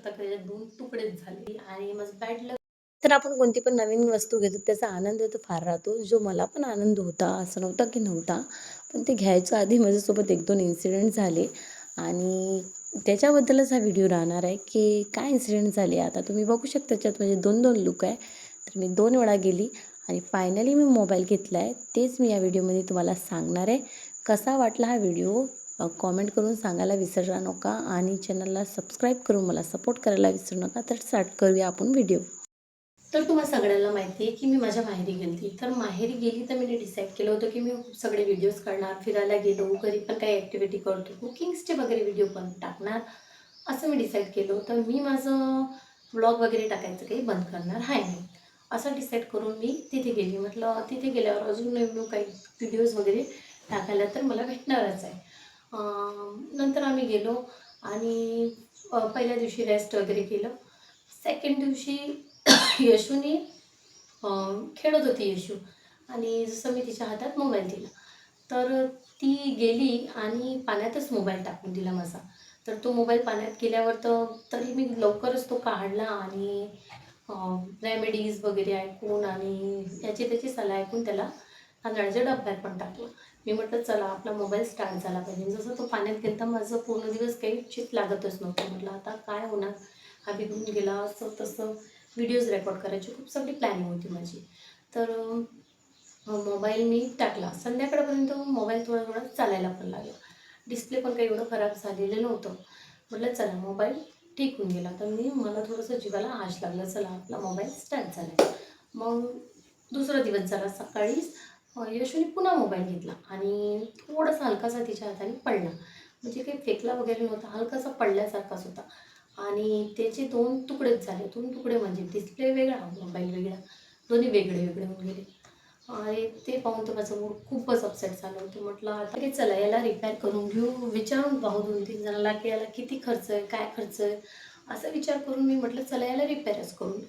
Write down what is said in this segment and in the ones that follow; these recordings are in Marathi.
शकता की त्याच्यात 2 तुकडेच झाले आणि माझं बॅड लक. तर आपण कोणती पण नवीन वस्तू घेतो त्याचा आनंद तर फार राहतो. जो मला पण आनंद होता, असं नव्हतं की नव्हता. पण ते घ्यायच्या आधी माझ्यासोबत 1-2 इन्सिडेंट झाले आणि त्याच्याबद्दलच हा व्हिडिओ राहणार आहे, की काय इन्सिडेंट झाले. आता तुम्ही बघू शकता त्याच्यात म्हणजे 2-2 लूक आहे. तर मी 2 वेळा गेली आणि फायनली मी मोबाईल घेतला आहे. तेच मी या व्हिडिओमध्ये तुम्हाला सांगणार आहे. कसा वाटला हा व्हिडिओ कॉमेंट करून सांगायला विसरू नका आणि चॅनलला सबस्क्राईब करून मला सपोर्ट करायला विसरू नका. तर स्टार्ट करूया आपण व्हिडिओ. तर तुम्हाला सगळ्यांना माहिती आहे की मी माझ्या माहेरी गेली. तर माहेरी गेली तर मी डिसाईड केलं होतं की मी सगळे व्हिडिओज काढणार, फिरायला गेलो, घरी पण काही ॲक्टिव्हिटी करतो, कुकिंग्सचे वगैरे व्हिडिओ पण टाकणार, असं मी डिसाईड केलं होतं. मी माझं व्लॉग वगैरे टाकायचं काही बंद करणार आहे नाही, असं डिसाईड करून मी तिथे गेली. म्हटलं तिथे गेल्यावर अजून नवीन काही व्हिडिओज वगैरे टाकायला तर मला भेटणारच आहे. नंतर आम्ही गेलो आणि पहिल्या दिवशी रेस्ट वगैरे केलं. सेकंड दिवशी यशूने खेळत होती यशू आणि जसं मी तिच्या हातात मोबाईल दिला, तर ती गेली आणि पाण्यातच मोबाईल टाकून दिला माझा. तर तो मोबाईल पाण्यात गेल्यावर तरी मी लवकरच तो काढला आणि रेमेडीज वगैरे ऐकून आणि याची त्याची सलाह ऐकून त्याला तांदळाच्या डब्यात पण टाकलं. मी म्हटलं चला आपला मोबाईल स्टार्ट झाला पाहिजे. जसं तो पाण्यात गेला तर माझं पूर्ण दिवस काही चित लागतच नव्हतं. म्हटलं आता काय होणार, हा बिघडून गेला, असं तसं व्हिडिओज रेकॉर्ड करायची खूप सगळी प्लॅनिंग होती माझी. तर मोबाईल मी टाकला. संध्याकाळपर्यंत मोबाईल थोडा थोडा चालायला पण लागला. डिस्प्ले पण काही एवढं खराब झालेलं नव्हतं. म्हटलं चला मोबाईल ठीक होऊन गेला. तर मला थोडंसं जीवाला आश लागलं, चला आपला मोबाईल स्टार्ट झाला आहे. मग दुसरा दिवस झाला. सकाळीच यशूने पुन्हा मोबाईल घेतला आणि थोडासा हलकासा तिच्या हाताने पडला. म्हणजे काही फेकला वगैरे नव्हता, हलकासा पडल्यासारखाच होता आणि त्याचे 2 तुकडेच झाले. 2 तुकडे म्हणजे डिस्प्ले वेगळा, मोबाईल वेगळा, दोन्ही वेगळे वेगळे होऊन गेले. आणि ते पाहून तर माझं मूड खूपच अपसेट झालं होतं. म्हटलं आता की चला याला रिपेअर करून घेऊ, विचारून पाहू 2-3 जणांना की याला किती खर्च आहे, काय खर्च आहे, असा विचार करून मी म्हटलं चला याला रिपेअरच करून घेऊ.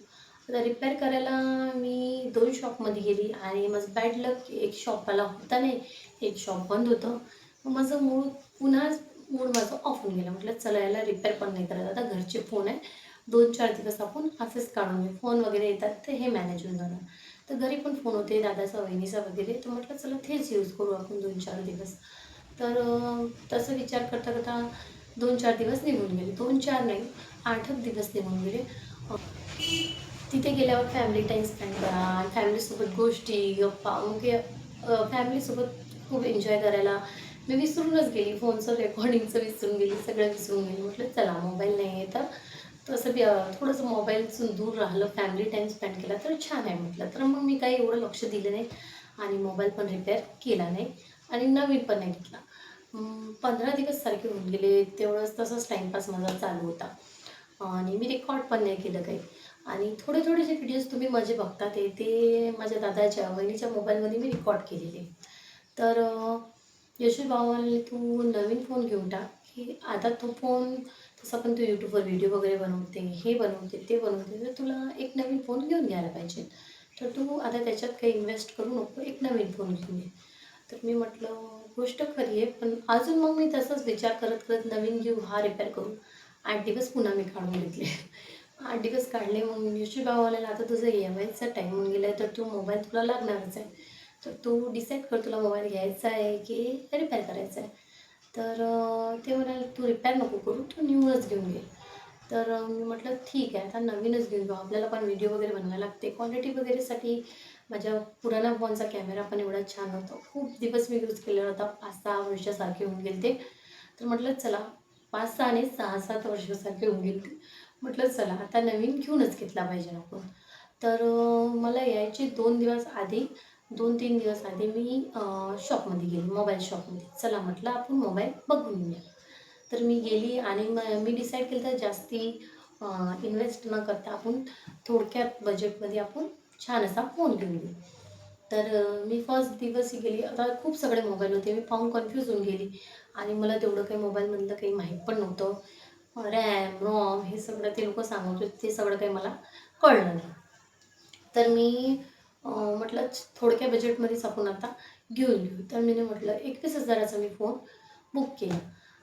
आता रिपेअर करायला मी 2 शॉपमध्ये गेली आणि माझं बॅड लक, एक शॉपवाला होता नाही, एक शॉप बंद होतं. मग माझं पुन्हा मूड माझं ऑफ होऊन गेलं. म्हटलं चला याला रिपेअर पण नाही करायचं, आता घरचे फोन आहे, 2-4 दिवस आपण असेच काढून घेऊ, फोन वगैरे येतात तर हे मॅनेज होऊन जाणार. तर घरी पण फोन होते दादाचा, वहिनीचा वगैरे, तर म्हटलं चला तेच यूज करू आपण 2-4 दिवस. तर तसं विचार करता करता 2-4 दिवस निघून गेले. 2-4 नाही, 8 दिवस निघून गेले. तिथे गेल्यावर फॅमिली टाईम स्पेंड करा, फॅमिलीसोबत गोष्टी, गप्पा, मग फॅमिलीसोबत खूप एन्जॉय करायला मी विसरूनच गेली. फोनचं रेकॉर्डिंगचं विसरून गेली, सगळं विसरून गेली. म्हटलं चला मोबाईल नाही आहे तर तसं थोडंसं मोबाईलपासून दूर राहिलं, फॅमिली टाईम स्पेंड केला तर छान आहे म्हटलं. तर मग मी काही एवढं लक्ष दिलं नाही आणि मोबाईल पण रिपेअर केला नाही आणि नवीन पण नाही घेतला. 15 दिवस सारखे होऊन गेले. तेवढंच तसंच टाईमपास माझा चालू होता आणि मी रेकॉर्ड पण नाही केलं काही. आणि थोडे थोडे जे व्हिडिओज तुम्ही माझे बघता ते माझ्या दादाच्या, वहिनीच्या मोबाईलमध्ये मी रेकॉर्ड केलेले. तर यशू भावाला तू नवीन फोन घेऊन टाक, की आता तो फोन तसं पण तू यूट्यूबवर व्हिडिओ वगैरे बनवते, हे बनवते, ते बनवते, तर तुला एक नवीन फोन घेऊन घ्यायला पाहिजे. तर तू आता त्याच्यात काही इन्व्हेस्ट करू नको, एक नवीन फोन घेऊन घे. तर मी म्हटलं गोष्ट खरी आहे, पण अजून मग मी तसंच विचार करत करत नवीन घेऊ, हा रिपेअर करू. 8 दिवस पुन्हा मी काढून घेतले. 8 दिवस काढले. मग यशू भावाला आता तुझं EMIचा टाईम होऊन गेला आहे, तर तू मोबाईल तुला लागणारच आहे. तर तू डिसाईड कर तुला मोबाईल घ्यायचा आहे की रिपेअर करायचा आहे. तर ते म्हणाले तू रिपेअर नको करू, तू न्यूच घेऊन घे. तर मी म्हटलं ठीक आहे, आता नवीनच घेऊन घेऊ, आपल्याला पण व्हिडिओ वगैरे बनवायला लागते. क्वालिटी वगैरेसाठी माझ्या पुराणा फोनचा कॅमेरा पण एवढा छान होता. खूप दिवस मी यूज केलेला होता, 5-6 वर्षासारखे होऊन गेले ते. तर म्हटलं चला 5-6 नाही 6-7 वर्षासारखे होऊन गेले ते. म्हटलं चला आता नवीन घेऊनच घेतला पाहिजे आपण. तर मला यायचे 2 दिवस आधी, 2-3 दिवस आधी मी शॉपमध्ये गेली, मोबाईल शॉपमध्ये. चला म्हटलं आपण मोबाईल बघून घेऊया. तर मी गेली आणि मी डिसाईड केलं तर जास्ती इन्व्हेस्ट न करता आपण थोडक्यात बजेटमध्ये आपण छान असा फोन घेऊन घेऊ. तर मी फर्स्ट दिवस गेली. आता खूप सगळे मोबाईल होते, मी पाहून कन्फ्यूज होऊन गेली आणि मला तेवढं काही मोबाईलमधलं काही माहीत पण नव्हतं. रॅम, रॉम हे सगळं ते लोकं सांगत होते, ते सगळं काही मला कळलं नाही. तर मी म्हटलं थोडक्या बजेटमध्येच आपण आता घेऊन घेऊ. तर मी म्हटलं 21,000चा मी फोन बुक केला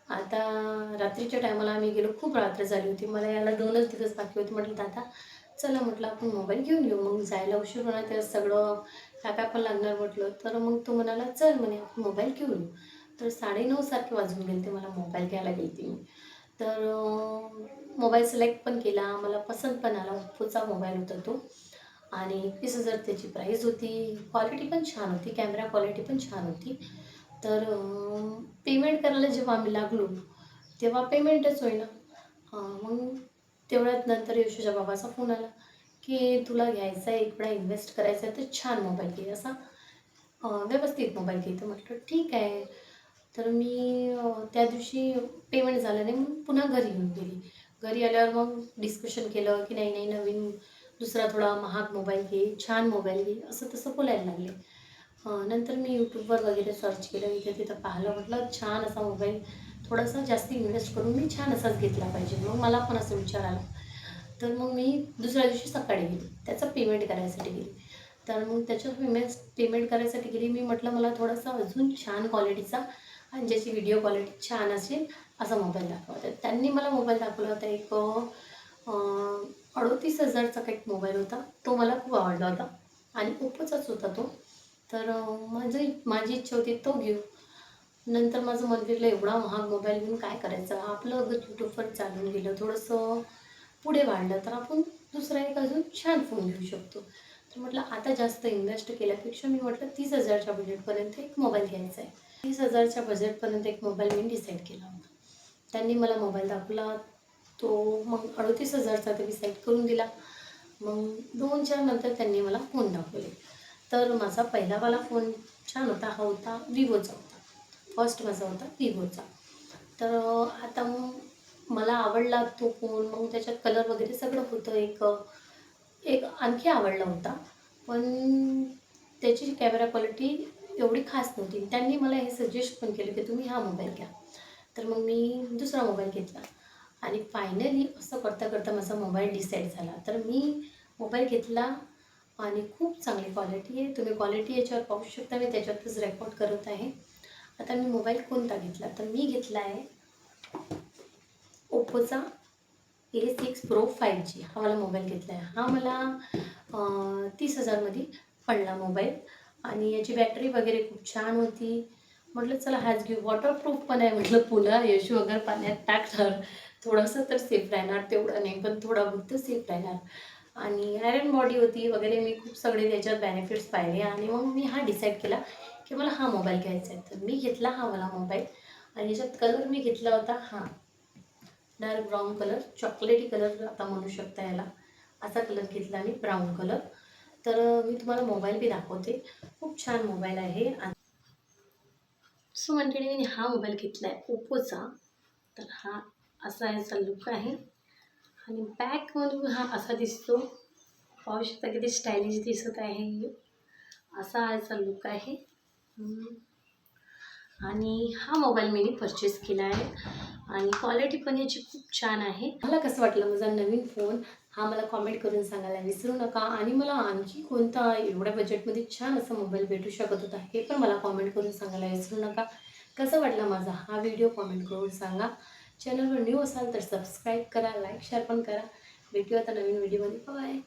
आता रात्रीच्या टायमाला आम्ही गेलो, खूप रात्र झाली होती. मला यायला 2च दिवस बाकी होते. म्हटलं, "दादा चला," म्हटलं, "आपण मोबाईल घेऊन येऊ." मग जायला उशीर होणार, ते सगळं काय-काय पण लागणार म्हटलं. तर मग तो म्हणाला, "चल," म्हणे, "आपण मोबाईल घेऊन येऊ." तर 9:30 सारखे वाजून गेले ते मला मोबाईल घ्यायला गेलते मी. तर मोबाईल सिलेक्ट पण केला. मला पसंत पण आला. Oppoचा मोबाईल होता तो आणि 21,000 त्याची प्राईस होती. क्वालिटी पण छान होती. कॅमेरा क्वालिटी पण छान होती. तर पेमेंट करायला जेव्हा आम्ही लागलो, तेव्हा पेमेंटच होईना. मग तेवढ्यात नंतर यशूच्या बाबाचा फोन आला, की "तुला घ्यायचा आहे, इकडे इन्व्हेस्ट करायचा आहे, तर छान मोबाईल घे, असा व्यवस्थित मोबाईल घे." तर म्हटलं ठीक आहे. तर मी त्या दिवशी पेमेंट झालं नाही म्हणून पुन्हा घरी येऊन गेली. घरी आल्यावर मग डिस्कशन केलं, की "नाही, नाही, नवीन दुसरा थोडा महाग मोबाईल घे, छान मोबाईल घे." असं तसं बोलायला लागले. नंतर मी यूट्यूबवर वगैरे सर्च केलं, इथे-तिथं पाहिलं. म्हटलं छान असा मोबाईल थोडासा जास्त इन्व्हेस्ट करून मी छान असाच घेतला पाहिजे. मग मला पण असं विचार आला. तर मग मी दुसऱ्या दिवशी सकाळी गेली. त्याचं पेमेंट करायसाठी गेली. तर मग त्याचं पेमेंट करायसाठी गेली. मी म्हटलं मला थोडासा अजून छान क्वालिटीचा आणि ज्याची व्हिडिओ क्वालिटी छान असेल असा मोबाईल दाखवा. तर त्यांनी मला मोबाईल दाखवला होता एक 38,000चा काही मोबाईल होता. तो मला खूप आवडला होता आणि Oppoचाच होता तो. तर माझी इच्छा होती तो घेऊ. नंतर माझं मन फिरलं, एवढा महाग मोबाईल घेऊन काय करायचं? आपलं अगं यूट्यूबवर चालून गेलं, थोडंसं पुढे वाढलं तर आपण दुसरा एक अजून छान फोन घेऊ शकतो. तर म्हटलं आता जास्त इन्व्हेस्ट केल्यापेक्षा मी म्हटलं 30,000च्या बजेटपर्यंत एक मोबाईल घ्यायचा आहे. 30,000च्या बजेटपर्यंत एक मोबाईल मी डिसाईड केला होता. त्यांनी मला मोबाईल दाखवला. तो मग 38,000चा ते डिसाईड करून दिला. मग 2-4 नंतर त्यांनी मला फोन दाखवले. तर माझा पहिलावाला फोन छान होता. हा होता Vivoचा होता. फर्स्ट माझा होता Vivoचा. तर आता मग मला आवडला तो फोन. मग त्याच्यात कलर वगैरे सगळं होतं. एक एक आणखी आवडला होता. पण त्याची कॅमेरा क्वालिटी एवढी खास नव्हती. त्यांनी मला हे सजेस्ट पण केलं, की तुम्ही हा मोबाईल घ्या. तर मग मी दुसरा मोबाईल घेतला आणि फायनली असं करता-करता माझा मोबाईल डिसाईड झाला. तर मी मोबाईल घेतला आणि खूप चांगली क्वालिटी आहे. तुम्ही क्वालिटी याच्यावर पाहू शकता. मी त्याच्यातच रेकॉर्ड करत आहे. आता मी मोबाईल कोणता घेतला? तर मी घेतला आहे Oppoचा A6 Pro 5G हा मला मोबाईल घेतला आहे. हा मला 30,000मध्ये पडला मोबाईल आणि याची बॅटरी वगैरे खूप छान होती. म्हटलं चला हाच घेऊ. वॉटरप्रूफ पण आहे म्हटलं, पुन्हा यशू अगर पाण्यात टाकणार थोडंसं तर सेफ राहणार, तेवढं नाही पण थोडा बहुत तर सेफ राहणार. आणि आयरन बॉडी होती वगैरे, मी खूप सगळे त्याच्यात बेनिफिट्स पाहिले आणि मग मी हा डिसाईड केला, की मला हा मोबाईल घ्यायचा आहे. तर मी घेतला हा वाला मोबाईल आणि याच्यात कलर मी घेतला होता हा डार्क ब्राऊन कलर, चॉकलेटी कलर आता म्हणू शकता याला. असा कलर घेतला मी, ब्राऊन कलर. तर मी तुम्हाला मोबाईल बी दाखवते. खूप छान मोबाईल आहे. सो मंडळी, मी हा मोबाईल घेतला आहे Oppoचा. तर हा असा याचा लुक आहे आणि बॅकमधून हा असा दिसतो. पाहू शकता किती स्टायलिश दिसत आहे. असा याचा लुक आहे. आणि हा मोबाईल मी परचेस केला आहे आणि क्वालिटी पण याची खूप छान आहे. मला कसं वाटलं माझा नवीन फोन हा मला कॉमेंट करून सांगायला विसरू नका आणि मला आणखी कोणता एवढ्या बजेटमध्ये छान असा मोबाईल भेटू शकत होता हे पण मला कॉमेंट करून सांगायला विसरू नका. कसं वाटला माझा हा व्हिडिओ कॉमेंट करून सांगा. चॅनलवर न्यू असाल तर सबस्क्राईब करा, लाईक शेअर पण करा. भेटूया आता नवीन व्हिडिओमध्ये. बाय.